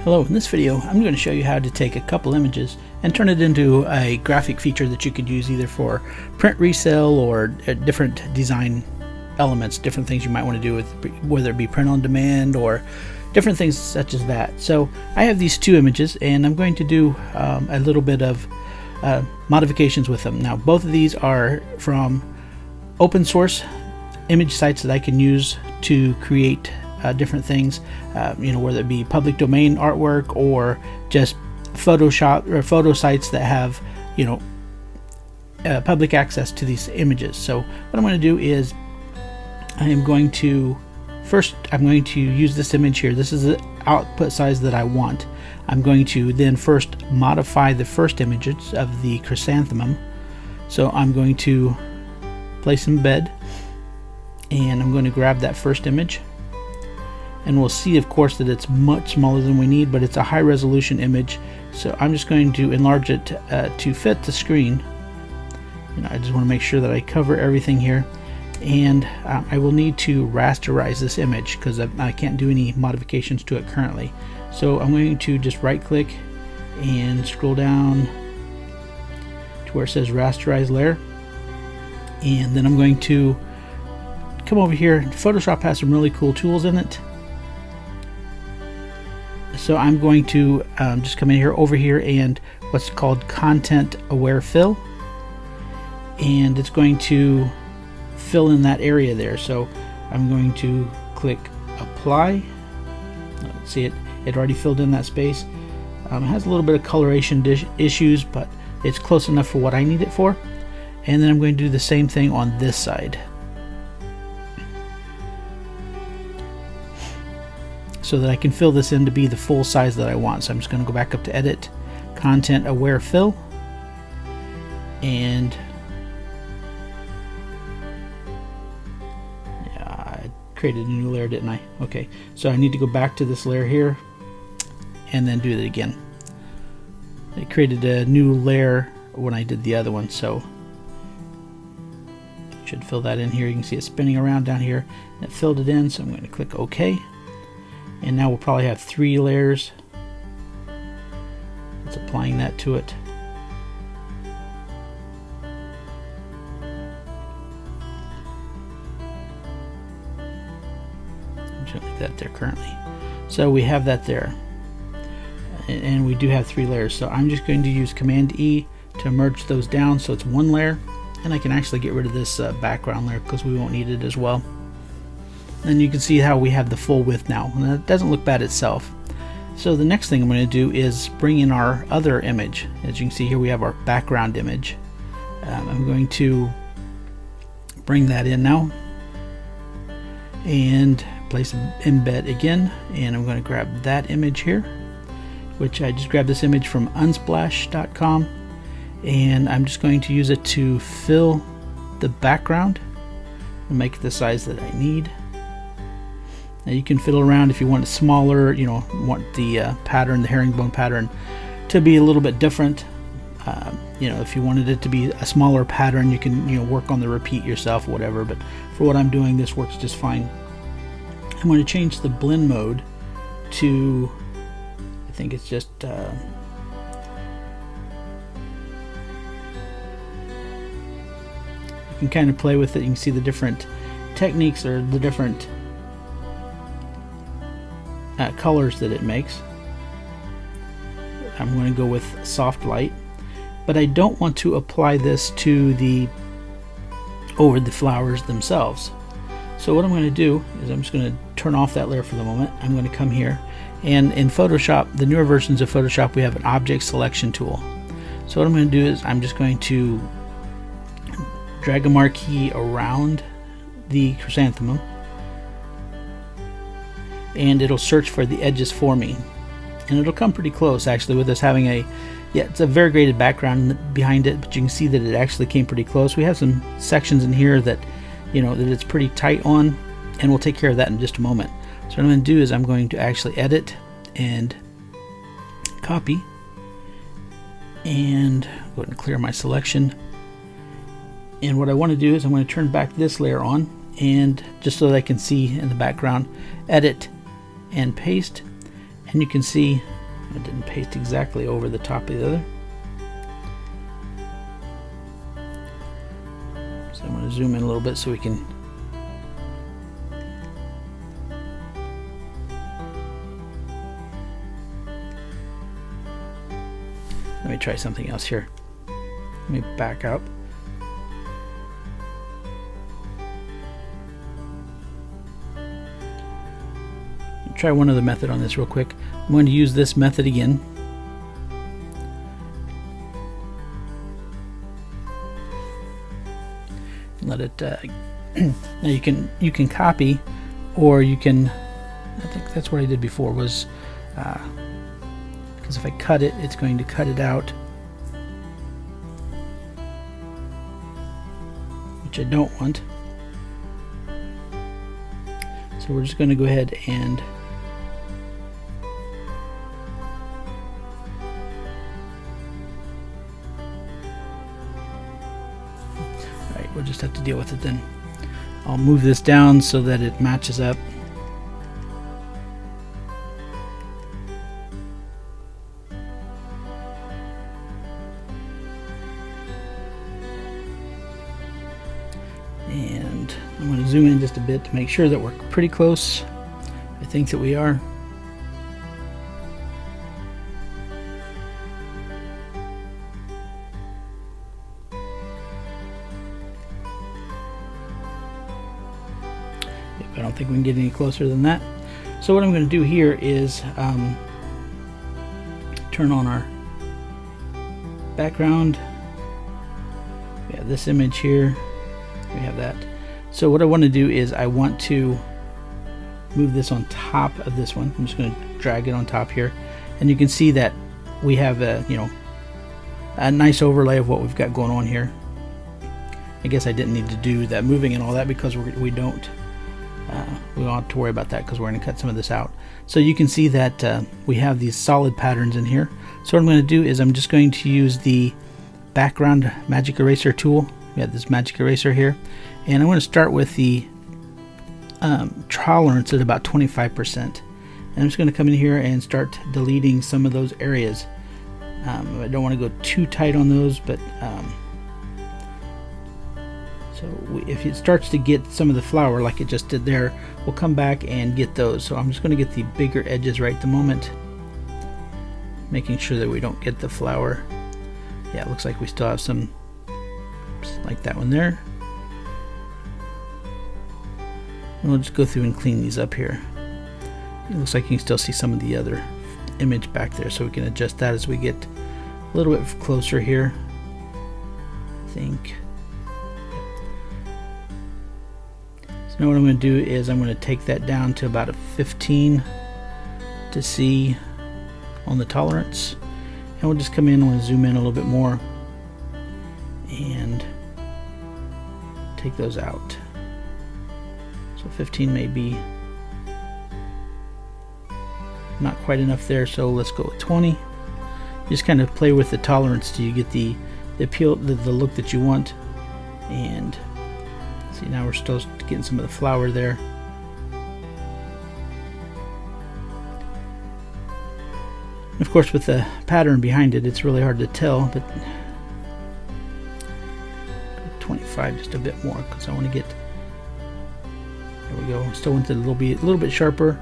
Hello, in this video I'm going to show you how to take a couple images and turn it into a graphic feature that you could use either for print resale or different design elements, different things you might want to do with, whether it be print on demand or different things such as that. So I have these two images and I'm going to do a little bit of modifications with them. Now both of these are from open source image sites that I can use to create different things, whether it be public domain artwork or just Photoshop or photo sites that have public access to these images. So what I'm going to do is I'm going to use this image here. This is the output size that I want. I'm going to then first modify the first images of the chrysanthemum. So I'm going to place embed, and I'm going to grab that first image, and we'll see of course that it's much smaller than we need, but it's a high resolution image, so I'm just going to enlarge it to fit the screen. I just want to make sure that I cover everything here, and I will need to rasterize this image because I can't do any modifications to it currently. So I'm going to just right click and scroll down to where it says rasterize layer, and then I'm going to come over here. Photoshop has some really cool tools in it. So I'm going to just come in here over here and what's called content aware fill, and it's going to fill in that area there. So I'm going to click apply. Let's see, it already filled in that space. It has a little bit of coloration issues, but it's close enough for what I need it for. And then I'm going to do the same thing on this side, so that I can fill this in to be the full size that I want. So I'm just going to go back up to edit, content aware fill, and I created a new layer, didn't I? Okay, so I need to go back to this layer here and then do it again. I created a new layer when I did the other one, so I should fill that in here. You can see it spinning around down here. It filled it in, so I'm going to click OK. And now we'll probably have 3 layers. It's applying that to it. I'm just going to leave that there currently. So we have that there. And we do have 3 layers. So I'm just going to use Command E to merge those down so it's 1 layer. And I can actually get rid of this background layer because we won't need it as well. And you can see how we have the full width now, and that doesn't look bad itself. So the next thing I'm going to do is bring in our other image. As you can see here, we have our background image. I'm going to bring that in now and place embed again, and I'm going to grab that image here, which I just grabbed this image from unsplash.com, and I'm just going to use it to fill the background and make it the size that I need. Now you can fiddle around if you want it smaller, want the pattern, the herringbone pattern, to be a little bit different. If you wanted it to be a smaller pattern, you can work on the repeat yourself, whatever. But for what I'm doing, this works just fine. I'm going to change the blend mode to, I think it's just you can kind of play with it. You can see the different techniques or the different colors that it makes. I'm going to go with soft light, but I don't want to apply this to over the flowers themselves. So what I'm going to do is I'm just going to turn off that layer for the moment. I'm going to come here, and in Photoshop, the newer versions of Photoshop, we have an object selection tool. So what I'm going to do is I'm just going to drag a marquee around the chrysanthemum, and it'll search for the edges for me, and it'll come pretty close actually, with us having it's a variegated background behind it, but you can see that it actually came pretty close. We have some sections in here that that it's pretty tight on, and we'll take care of that in just a moment. So what I'm going to do is I'm going to actually edit and copy, and go ahead and clear my selection. And what I want to do is I'm going to turn back this layer on, and just so that I can see in the background, edit and paste, and And you can see I didn't paste exactly over the top of the other. So I'm going to zoom in a little bit so we can let me try something else here. Let me back up. Try one other method on this real quick. I'm going to use this method again. Let it. Now you can copy, or you can. I think that's what I did before. Was because if I cut it, it's going to cut it out, which I don't want. So we're just going to go ahead and we'll just have to deal with it then. I'll move this down so that it matches up. And I'm going to zoom in just a bit to make sure that we're pretty close. I think that we are. I don't think we can get any closer than that. So what I'm going to do here is turn on our background. We have this image here. We have that. So what I want to do is I want to move this on top of this one. I'm just going to drag it on top here, and you can see that we have a a nice overlay of what we've got going on here. I guess I didn't need to do that moving and all that because we don't have to worry about that because we're going to cut some of this out. So you can see that we have these solid patterns in here. So what I'm going to do is I'm just going to use the background magic eraser tool. We have this magic eraser here, and I'm going to start with the tolerance at about 25%. And I'm just going to come in here and start deleting some of those areas. I don't want to go too tight on those, but if it starts to get some of the flower like it just did there, we'll come back and get those. So I'm just going to get the bigger edges right at the moment, making sure that we don't get the flower. Yeah, it looks like we still have some like that one there. And we'll just go through and clean these up here. It looks like you can still see some of the other image back there, so we can adjust that as we get a little bit closer here, I think. So now what I'm going to do is I'm going to take that down to about a 15 to see on the tolerance, and we'll just come in and we'll zoom in a little bit more and take those out. So 15 may be not quite enough there, so let's go with 20. Just kind of play with the tolerance till you get the appeal, the look that you want. And see, now we're still getting some of the flower there. And of course, with the pattern behind it, it's really hard to tell, but 25 just a bit more because I want to get, there we go. Still want it a little bit sharper,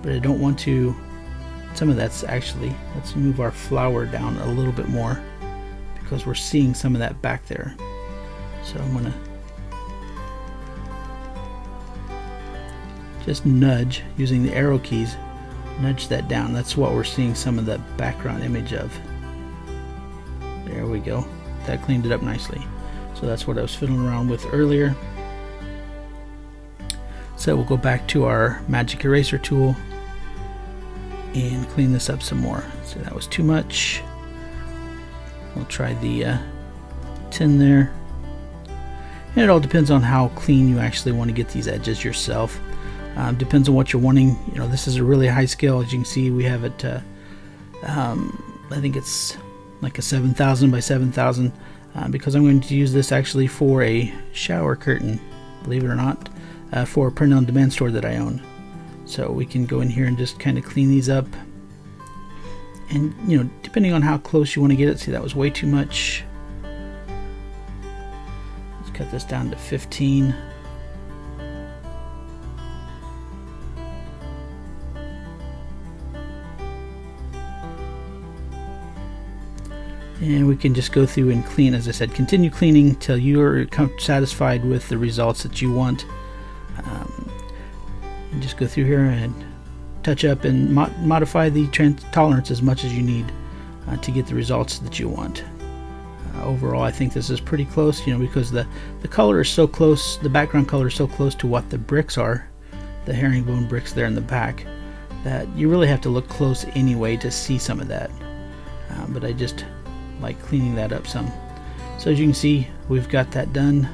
but I don't want to. Some of that's actually, let's move our flower down a little bit more because we're seeing some of that back there. So I'm gonna just nudge using the arrow keys, nudge that down. That's what we're seeing some of the background image of. There we go. That cleaned it up nicely. So that's what I was fiddling around with earlier. So we'll go back to our magic eraser tool and clean this up some more. So that was too much. We'll try the 10 there. And it all depends on how clean you actually want to get these edges yourself. Depends on what you're wanting. You know, this is a really high scale. As you can see, we have it, I think it's like a 7,000 by 7,000 because I'm going to use this actually for a shower curtain, believe it or not, for a print-on-demand store that I own. So we can go in here and just kind of clean these up. And, you know, depending on how close you want to get it, see, that was way too much. Let's cut this down to 15. And we can just go through and clean, as I said, continue cleaning until you are satisfied with the results that you want. And just go through here and touch up and modify the tolerance as much as you need to get the results that you want. Overall, I think this is pretty close, you know, because the color is so close, the background color is so close to what the bricks are, the herringbone bricks there in the back, that you really have to look close anyway to see some of that. But I just like cleaning that up some. So as you can see, we've got that done.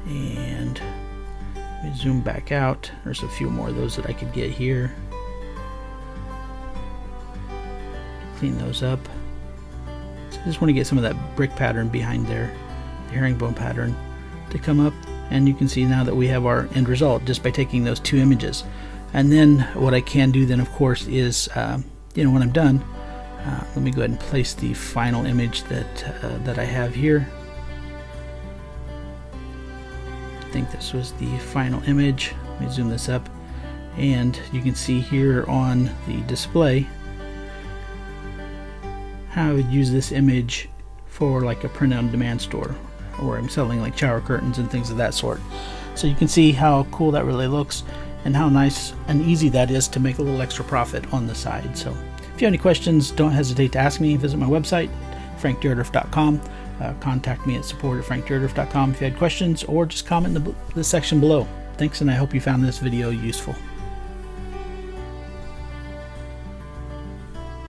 And let me zoom back out. There's a few more of those that I could get here. Clean those up. So I just want to get some of that brick pattern behind there, the herringbone pattern, to come up. And you can see now that we have our end result just by taking those two images. And then what I can do then, of course, is you know, when I'm done, let me go ahead and place the final image that I have here. I think this was the final image. Let me zoom this up, and you can see here on the display how I would use this image for like a print-on-demand store, where I'm selling like shower curtains and things of that sort. So you can see how cool that really looks, and how nice and easy that is to make a little extra profit on the side. So if you have any questions, don't hesitate to ask me. Visit my website, frankdierdorf.com. Contact me at support@frankdierdorf.com if you had questions, or just comment in the section below. Thanks, and I hope you found this video useful.